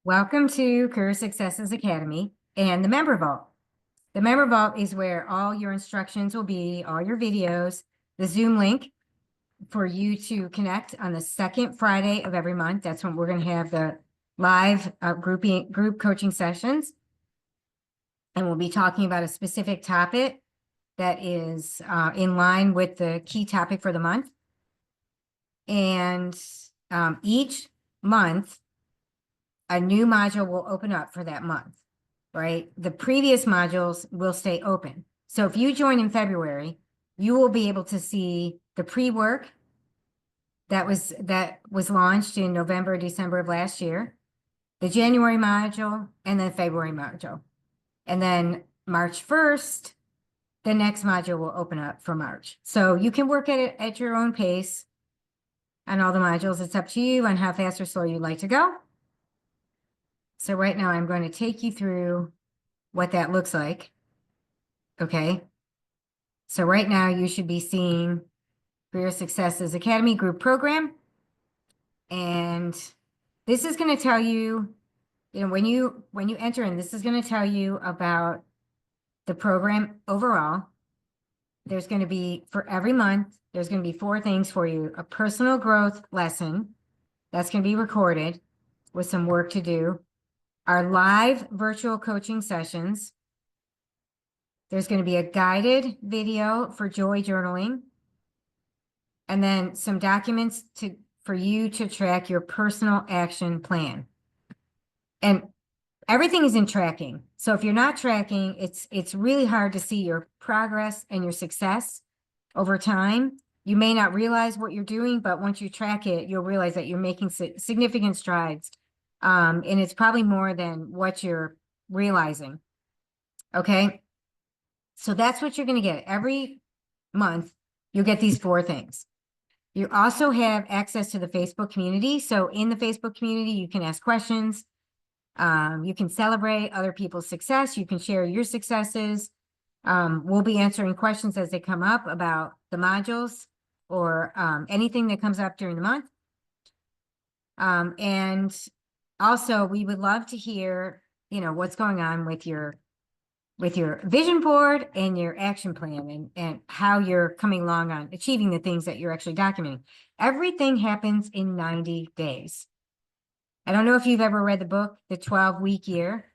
Welcome to Career Successes Academy and the Member Vault. The Member Vault is where all your instructions will be, all your videos, the Zoom link for you to connect on the second Friday of every month. That's when we're going to have the live group coaching sessions. And we'll be talking about a specific topic that is in line with the key topic for the month. And each month, a new module will open up for that month, right? The previous modules will stay open. So if you join in February, you will be able to see the pre-work that was launched in November, December of last year, the January module, and the February module. And then March 1st, the next module will open up for March. So you can work at it at your own pace on all the modules. It's up to you on how fast or slow you'd like to go. So right now I'm going to take you through what that looks like. Okay. So right now you should be seeing Career Successes Academy group program. And this is going to tell you, when you enter in, this is going to tell you about the program overall. There's going to be, for every month, there's going to be 4 things for you. A personal growth lesson that's going to be recorded with some work to do. Our live virtual coaching sessions. There's going to be a guided video for joy journaling. And then some documents for you to track your personal action plan. And everything is in tracking. So if you're not tracking, it's really hard to see your progress and your success over time. You may not realize what you're doing, but once you track it, you'll realize that you're making significant strides. And it's probably more than what you're realizing. Okay. So that's what you're going to get. Every month, you'll get these 4 things. You also have access to the Facebook community. So in the Facebook community, you can ask questions. You can celebrate other people's success. You can share your successes. We'll be answering questions as they come up about the modules or anything that comes up during the month. And also, we would love to hear, what's going on with your vision board and your action plan and how you're coming along on achieving the things that you're actually documenting. Everything happens in 90 days. I don't know if you've ever read the book, The 12-Week Year.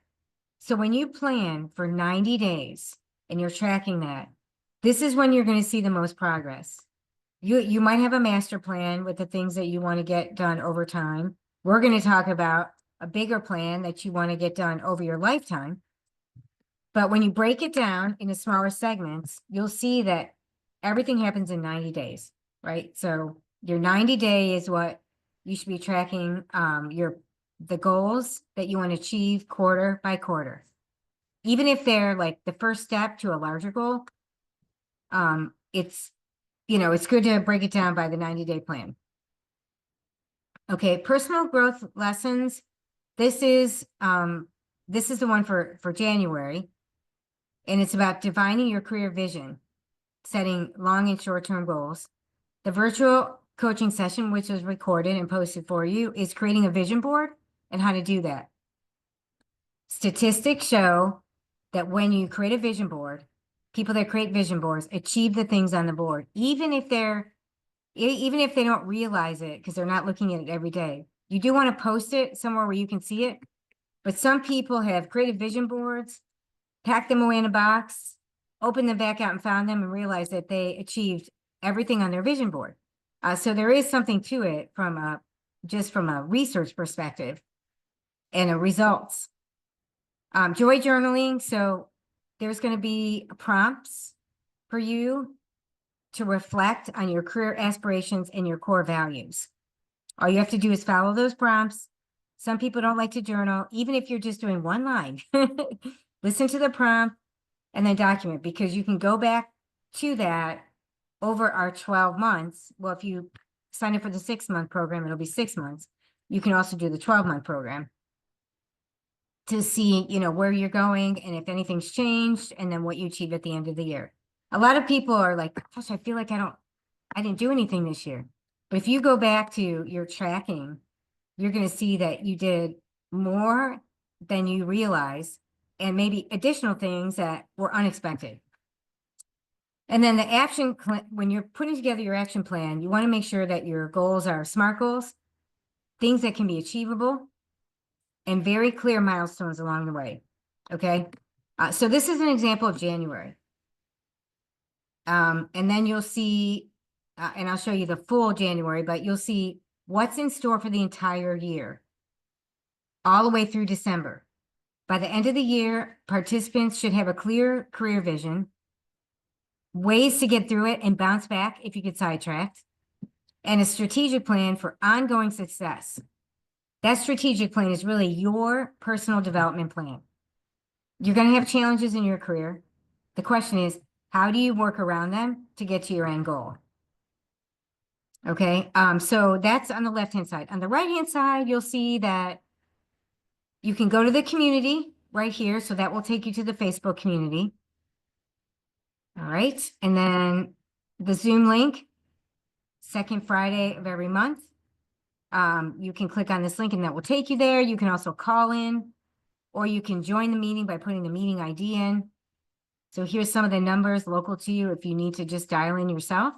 So when you plan for 90 days and you're tracking that, this is when you're going to see the most progress. You might have a master plan with the things that you want to get done over time. We're going to talk about a bigger plan that you want to get done over your lifetime. But when you break it down into smaller segments, you'll see that everything happens in 90 days, right? So your 90-day is what you should be tracking the goals that you want to achieve quarter by quarter. Even if they're like the first step to a larger goal, it's good to break it down by the 90-day plan. Okay, personal growth lessons. This is the one for January. And it's about defining your career vision, setting long and short-term goals. The virtual coaching session, which was recorded and posted for you, is creating a vision board and how to do that. Statistics show that when you create a vision board, people that create vision boards achieve the things on the board, even if they don't realize it because they're not looking at it every day. You do want to post it somewhere where you can see it, but some people have created vision boards, packed them away in a box, opened them back out and found them and realized that they achieved everything on their vision board. So there is something to it from a research perspective and a results. Joy journaling. So there's going to be prompts for you to reflect on your career aspirations and your core values. All you have to do is follow those prompts. Some people don't like to journal, even if you're just doing one line. Listen to the prompt and then document, because you can go back to that over our 12 months. Well, if you sign up for the 6-month program, it'll be 6 months. You can also do the 12-month program to see, where you're going and if anything's changed, and then what you achieve at the end of the year. A lot of people are like, gosh, I feel like I didn't do anything this year. But if you go back to your tracking, you're going to see that you did more than you realize, and maybe additional things that were unexpected. And then the action, when you're putting together your action plan, you want to make sure that your goals are SMART goals, things that can be achievable, and very clear milestones along the way. Okay. So this is an example of January. And then you'll see, and I'll show you the full January, but you'll see what's in store for the entire year, all the way through December. By the end of the year, participants should have a clear career vision, ways to get through it and bounce back if you get sidetracked, and a strategic plan for ongoing success. That strategic plan is really your personal development plan. You're going to have challenges in your career. The question is, how do you work around them to get to your end goal? Okay, so that's on the left-hand side. On the right-hand side, you'll see that you can go to the community right here. So that will take you to the Facebook community. All right, and then the Zoom link, second Friday of every month. You can click on this link and that will take you there. You can also call in, or you can join the meeting by putting the meeting ID in. So here's some of the numbers local to you if you need to just dial in yourself.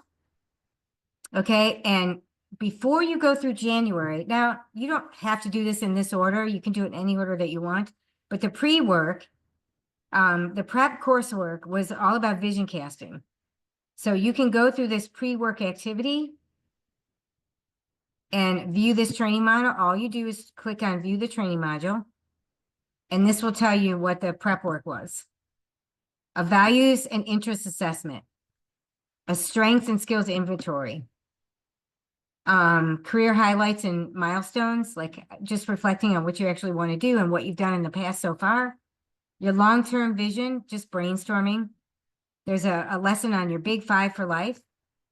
Okay, and before you go through January, now you don't have to do this in this order. You can do it in any order that you want, but the pre-work, the prep coursework was all about vision casting. So you can go through this pre-work activity and view this training module. All you do is click on view the training module, and this will tell you what the prep work was. A values and interest assessment, a strengths and skills inventory, career highlights and milestones, like just reflecting on what you actually want to do and what you've done in the past so far. Your long-term vision, just brainstorming. There's a lesson on your big 5 for life.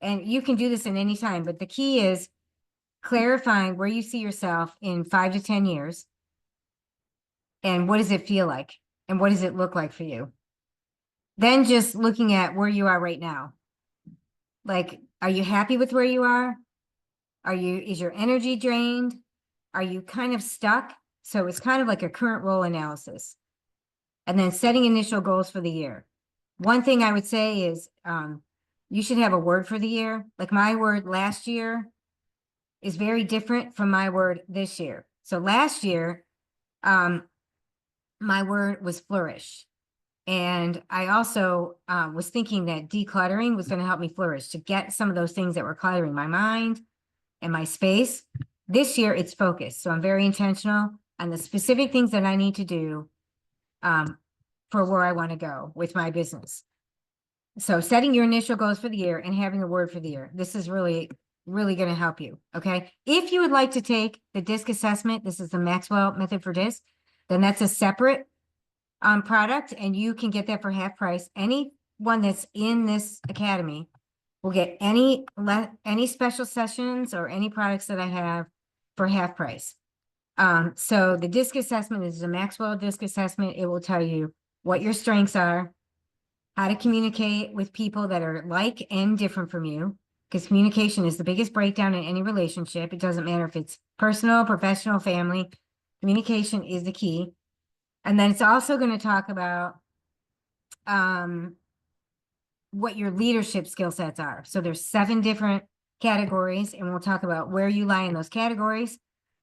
And you can do this in any time, but the key is clarifying where you see yourself in 5 to 10 years. And what does it feel like? And what does it look like for you? Then just looking at where you are right now. Like, are you happy with where you are? Is your energy drained? Are you kind of stuck? So it's kind of like a current role analysis. And then setting initial goals for the year. One thing I would say is you should have a word for the year. Like my word last year is very different from my word this year. So last year, my word was flourish. And I also was thinking that decluttering was going to help me flourish, to get some of those things that were cluttering my mind and my space. This year, it's focused. So I'm very intentional on the specific things that I need to do for where I want to go with my business. So setting your initial goals for the year and having a word for the year. This is really, really going to help you. Okay. If you would like to take the DISC assessment, this is the Maxwell method for DISC, then that's a separate product, and you can get that for half price. Anyone that's in this academy will get any special sessions or any products that I have for half price. So the DISC assessment is a Maxwell DISC assessment. It will tell you what your strengths are, how to communicate with people that are like and different from you, because communication is the biggest breakdown in any relationship. It doesn't matter if it's personal, professional, family. Communication is the key. And then it's also going to talk about what your leadership skill sets are. So there's 7 different categories, and we'll talk about where you lie in those categories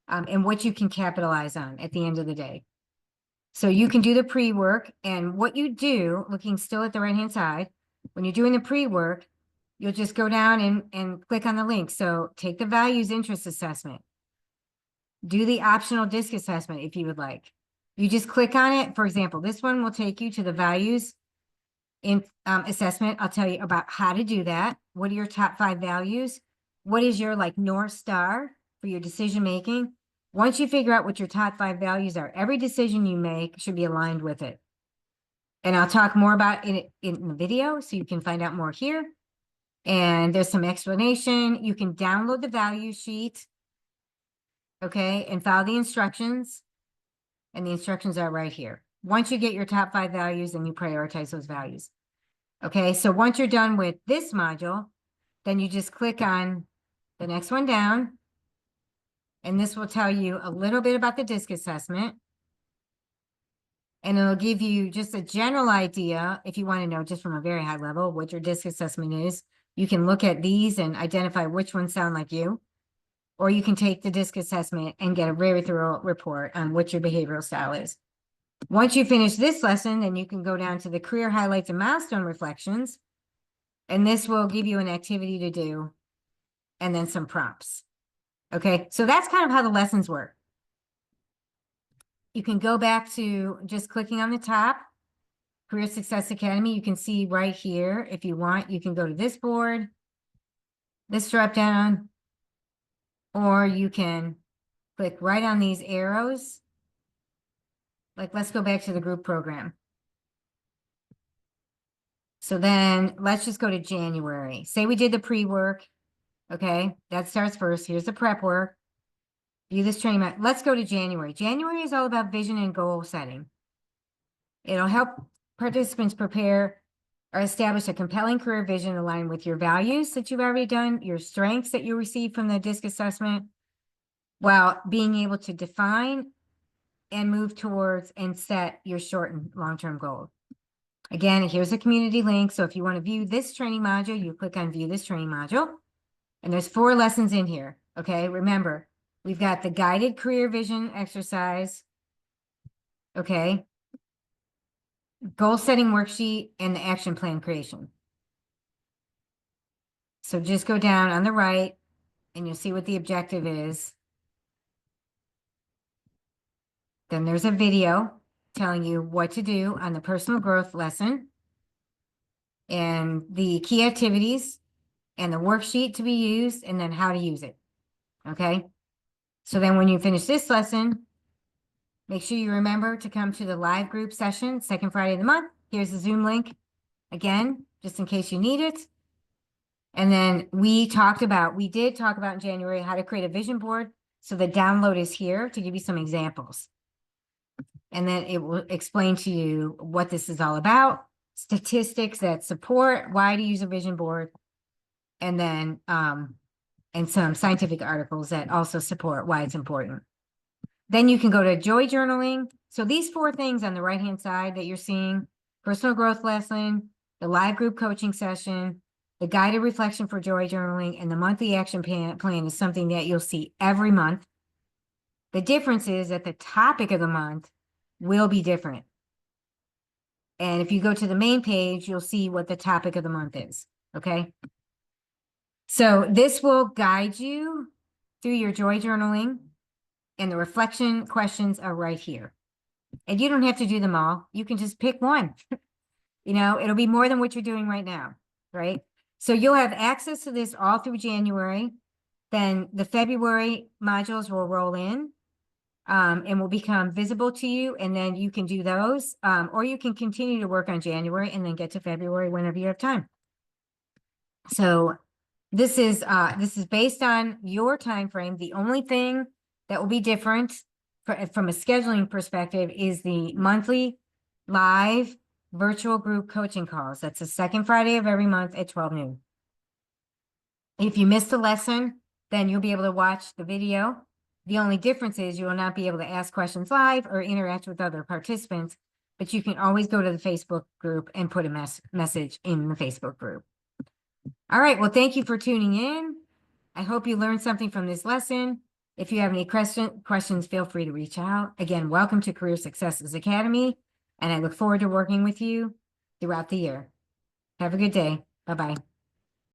and what you can capitalize on at the end of the day. So you can do the pre-work, and what you do, looking still at the right-hand side, when you're doing the pre-work, you'll just go down and click on the link. So take the values interest assessment. Do the optional DISC assessment if you would like. You just click on it. For example, this one will take you to the values in assessment. I'll tell you about how to do that. What are your top 5 values? What is your North Star for your decision making? Once you figure out what your top 5 values are, every decision you make should be aligned with it. And I'll talk more about it in the video, so you can find out more here. And there's some explanation. You can download the value sheet, okay, and follow the instructions. And the instructions are right here. Once you get your top 5 values, then you prioritize those values. Okay, so once you're done with this module, then you just click on the next one down. And this will tell you a little bit about the DISC assessment. And it'll give you just a general idea, if you want to know just from a very high level what your DISC assessment is. You can look at these and identify which ones sound like you. Or you can take the DISC assessment and get a very thorough report on what your behavioral style is. Once you finish this lesson, then you can go down to the career highlights and milestone reflections. And this will give you an activity to do and then some prompts. Okay, so that's kind of how the lessons work. You can go back to just clicking on the top, Career Success Academy. You can see right here, if you want, you can go to this board, this drop down, or you can click right on these arrows. Like, let's go back to the group program. So then let's just go to January. Say we did the pre-work. Okay, that starts first. Here's the prep work. View this training. Let's go to January. January is all about vision and goal setting. It'll help participants prepare or establish a compelling career vision aligned with your values that you've already done, your strengths that you received from the DISC assessment, while being able to define and move towards and set your short and long-term goals. Again, here's a community link. So if you want to view this training module, you click on view this training module. And there's 4 lessons in here. Okay, remember, we've got the guided career vision exercise. Okay. Goal setting worksheet and the action plan creation. So just go down on the right and you'll see what the objective is. Then there's a video telling you what to do on the personal growth lesson and the key activities and the worksheet to be used and then how to use it. Okay. So then when you finish this lesson, make sure you remember to come to the live group session, second Friday of the month. Here's the Zoom link again, just in case you need it. And then we did talk about in January how to create a vision board. So the download is here to give you some examples. And then it will explain to you what this is all about, statistics that support why to use a vision board, and then and some scientific articles that also support why it's important. Then you can go to joy journaling. So these 4 things on the right-hand side that you're seeing, personal growth lesson, the live group coaching session, the guided reflection for joy journaling, and the monthly action plan is something that you'll see every month. The difference is that the topic of the month will be different. And if you go to the main page, you'll see what the topic of the month is. Okay. So this will guide you through your joy journaling, and the reflection questions are right here. And you don't have to do them all. You can just pick one. You know, it'll be more than what you're doing right now, right? So you'll have access to this all through January. Then the February modules will roll in and will become visible to you. And then you can do those, or you can continue to work on January and then get to February whenever you have time. So this is based on your time frame. The only thing that will be different from a scheduling perspective is the monthly live virtual group coaching calls. That's the second Friday of every month at 12 noon. If you missed a lesson, then you'll be able to watch the video. The only difference is you will not be able to ask questions live or interact with other participants, but you can always go to the Facebook group and put a message in the Facebook group. All right. Well, thank you for tuning in. I hope you learned something from this lesson. If you have any questions, feel free to reach out. Again, welcome to Career Successes Academy, and I look forward to working with you throughout the year. Have a good day. Bye-bye.